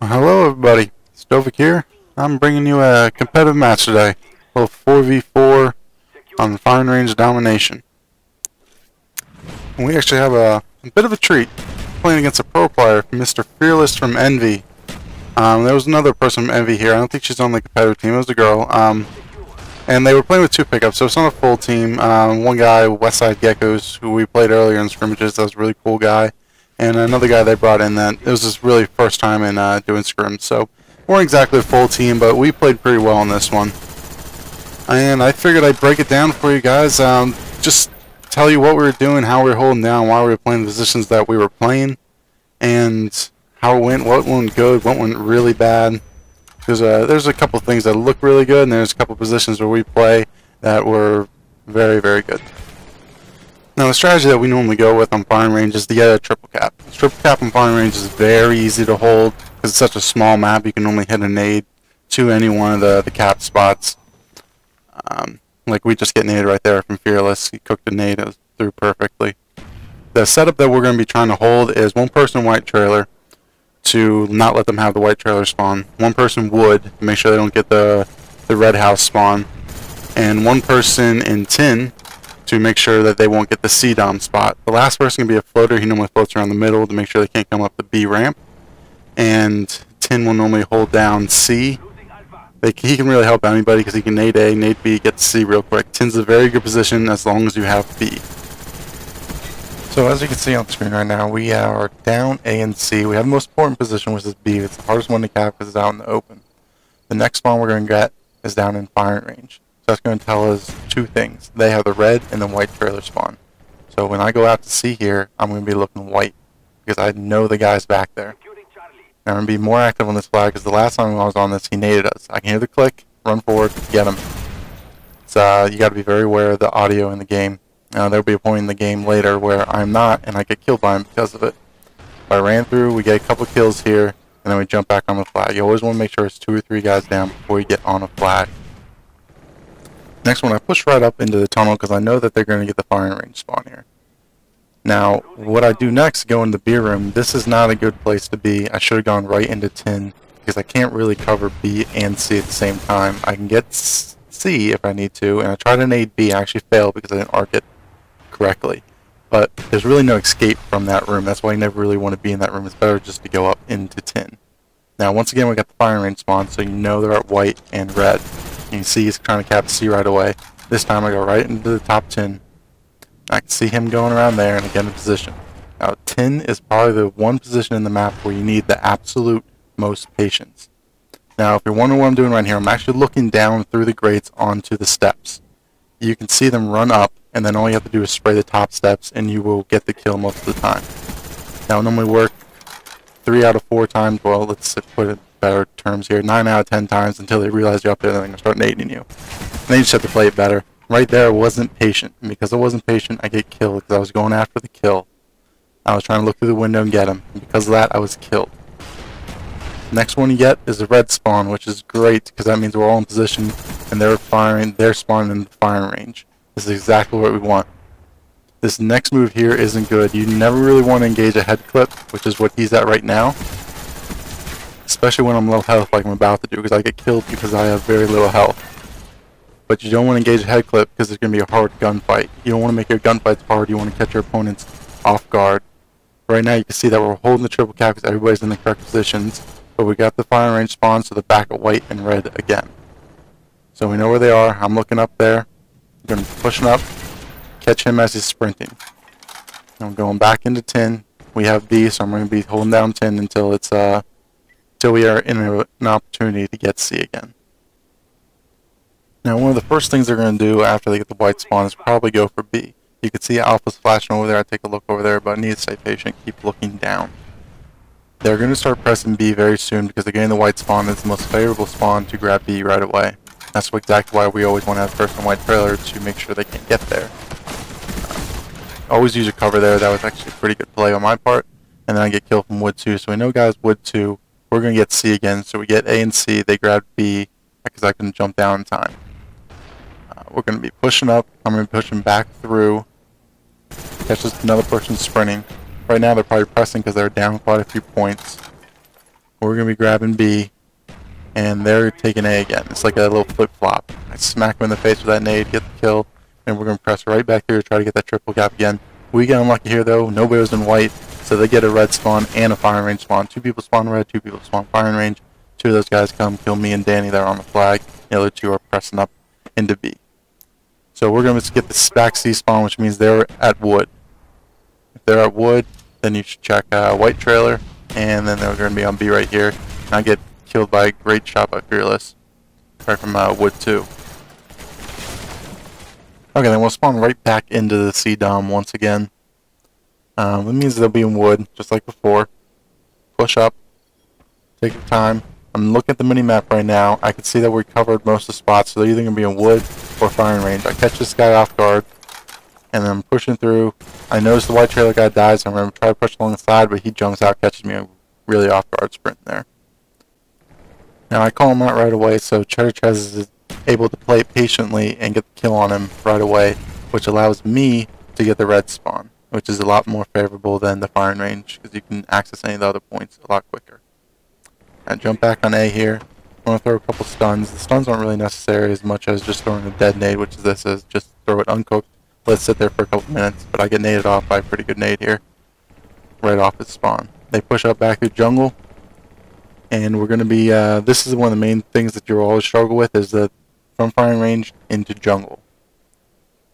Hello everybody, Stovik here. I'm bringing you a competitive match today. A little 4v4 on the Firing Range Domination. And we actually have a bit of a treat, playing against a pro player, Mr. Fearless from Envy. There was another person from Envy here. I don't think she's on the competitive team, it was a girl. And they were playing with two pickups, so it's not a full team. One guy, Westside Geckos, who we played earlier in scrimmages, that was a really cool guy. And another guy they brought in that it was his really first time in doing scrims. So we weren't exactly a full team, but we played pretty well in this one. And I figured I'd break it down for you guys. Just tell you what we were doing, how we were holding down, why we were playing the positions that we were playing, and how it went, what went good, what went really bad. There's a couple things that look really good, and there's a couple positions where we play that were very, very good. Now, the strategy that we normally go with on Firing Range is to get a triple cap. Triple cap on Firing Range is very easy to hold because it's such a small map. You can only hit a nade to any one of the cap spots. Like we just get naded right there from Fearless. He cooked the nade, it was through perfectly. The setup that we're going to be trying to hold is one person white trailer to not let them have the white trailer spawn. One person wood to make sure they don't get the red house spawn. And one person in tin to make sure that they won't get the C-dom spot. The last person can be a floater. He normally floats around the middle to make sure they can't come up the B ramp. And tin will normally hold down C. He can really help anybody because he can nade A, nade B, get to C real quick. Tin's a very good position as long as you have B. So as you can see on the screen right now, we are down A and C. We have the most important position, which is B. It's the hardest one to cap because it's out in the open. The next spawn we're going to get is down in Firing Range. So that's going to tell us two things. They have the red and the white trailer spawn. So when I go out to C here, I'm going to be looking white because I know the guy's back there. Now I'm going to be more active on this flag because the last time I was on this, he naded us. I can hear the click, run forward, get him. So you got to be very aware of the audio in the game. There'll be a point in the game later where I'm not and I get killed by him because of it. If I ran through, we get a couple kills here, and then we jump back on the flag. You always want to make sure it's 2 or 3 guys down before you get on a flag. Next one, I push right up into the tunnel because I know that they're going to get the Firing Range spawn here. Now, what I do next, go into the beer room. This is not a good place to be. I should have gone right into tin because I can't really cover B and C at the same time. I can get C if I need to, and I tried to nade B. I actually failed because I didn't arc it correctly. But there's really no escape from that room. That's why you never really want to be in that room. It's better just to go up into tin. Now, once again, we got the Firing Range spawn, so you know they're at white and red. You can see he's trying to cap C right away. This time I go right into the top tin. I can see him going around there and again in position. Now tin is probably the one position in the map where you need the absolute most patience. Now if you're wondering what I'm doing right here, I'm actually looking down through the grates onto the steps. You can see them run up and then all you have to do is spray the top steps and you will get the kill most of the time. Now it normally work 3 out of 4 times, well let's put it in better terms here, 9 out of 10 times until they realize you're up there and they're going to start nading you. And then you just have to play it better. Right there I wasn't patient, and because I wasn't patient I get killed because I was going after the kill. I was trying to look through the window and get him, and because of that I was killed. Next one you get is the red spawn, which is great because that means we're all in position and they're spawning in the Firing Range. This is exactly what we want. This next move here isn't good. You never really want to engage a head clip, which is what he's at right now. Especially when I'm low health like I'm about to do, because I get killed because I have very little health. But you don't want to engage a head clip because it's going to be a hard gunfight. You don't want to make your gunfights hard, you want to catch your opponents off guard. Right now you can see that we're holding the triple cap because everybody's in the correct positions. But we got the Firing Range spawn, so they're back at white and red again. So we know where they are. I'm looking up there. I'm going to be pushing up, catch him as he's sprinting. I'm going back into tin. We have B, so I'm going to be holding down tin until it's until we are in an opportunity to get C again. Now one of the first things they're going to do after they get the white spawn is probably go for B. You can see Alpha's flashing over there. I take a look over there, but I need to stay patient, keep looking down. They're going to start pressing B very soon because they're getting the white spawn. It's the most favorable spawn to grab B right away. That's exactly why we always want to have first and white trailer to make sure they can't get there. Always use your cover there. That was actually a pretty good play on my part. And then I get killed from wood 2. So we know guys wood 2. We're going to get C again. So we get A and C. They grab B because I can jump down in time. We're going to be pushing up. I'm going to be pushing back through. Catch another person sprinting. Right now they're probably pressing because they're down quite a few points. We're going to be grabbing B, and they're taking A again. It's like a little flip-flop. I smack them in the face with that nade, get the kill, and we're going to press right back through to try to get that triple gap again. We get unlucky here, though. Nobody was in white, so they get a red spawn and a firing range spawn. 2 people spawn red, 2 people spawn firing range. 2 of those guys come kill me and Danny there on the flag. The other 2 are pressing up into B. So we're going to get the back C spawn, which means they're at wood. If they're at wood, then you should check white trailer, and then they're going to be on B right here. And I get killed by a great shot by Fearless, right from wood 2. Okay, then we'll spawn right back into the C dom once again. That means they'll be in wood, just like before. Push up, take your time. I'm looking at the mini-map right now. I can see that we covered most of the spots, so they're either going to be in wood or firing range. I catch this guy off guard, and then I'm pushing through. I notice the white trailer guy dies, so I'm going to try to push along the side, but he jumps out, catches me really off guard sprinting there. Now I call him out right away, so Cheddarchezz is able to play patiently and get the kill on him right away, which allows me to get the red spawn, which is a lot more favorable than the firing range, because you can access any of the other points a lot quicker. I jump back on A here. I want to throw a couple stuns. The stuns aren't really necessary as much as just throwing a dead nade, which is this is. Just throw it uncooked, let it sit there for a couple minutes, but I get naded off by a pretty good nade here, right off its spawn. They push up back through jungle, and we're going to be, this is one of the main things that you'll always struggle with, is that from firing range into jungle.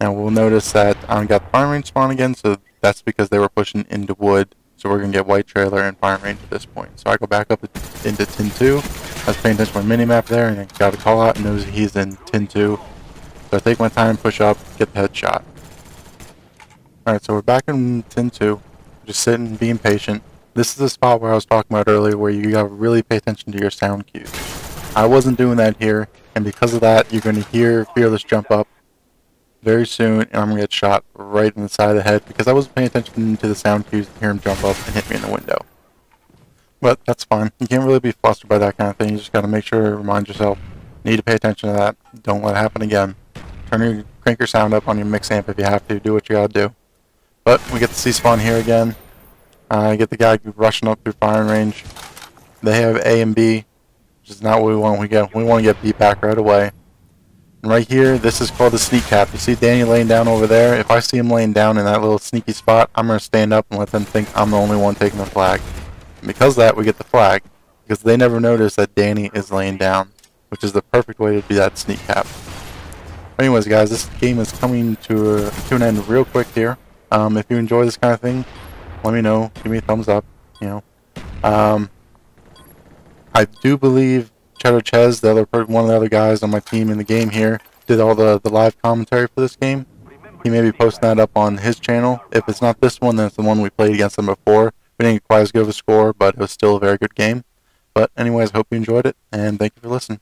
Now we'll notice that I got the firing range spawn again, so that's because they were pushing into wood. So we're going to get white trailer and firing range at this point. So I go back up into tin 2. I was paying attention to my mini-map there, and I got a call out and knows he's in tin 2. So I take my time, push up, get the headshot. Alright, so we're back in tin 2. Just sitting, being patient. This is the spot where I was talking about earlier, where you got to really pay attention to your sound cues. I wasn't doing that here, and because of that, you're going to hear Fearless jump up very soon, and I'm going to get shot right in the side of the head because I wasn't paying attention to the sound cues to hear him jump up and hit me in the window. But that's fine. You can't really be flustered by that kind of thing. You just got to make sure to remind yourself, you need to pay attention to that. Don't let it happen again. Crank your sound up on your mix amp if you have to. Do what you got to do. But we get the C spawn here again. I get the guy rushing up through firing range. They have A and B, which is not what we want. We want to get B back right away. And right here, this is called the sneak cap. You see Danny laying down over there? If I see him laying down in that little sneaky spot, I'm going to stand up and let them think I'm the only one taking the flag. And because of that, we get the flag. Because they never notice that Danny is laying down, which is the perfect way to do that sneak cap. Anyways, guys, this game is coming to an end real quick here. If you enjoy this kind of thing, let me know. Give me a thumbs up. You know, I do believe Cheddarchezz, one of the other guys on my team in the game here, did all the live commentary for this game. He may be posting that up on his channel. If it's not this one, then it's the one we played against them before. We didn't get quite as good of a score, but it was still a very good game. But anyways, I hope you enjoyed it, and thank you for listening.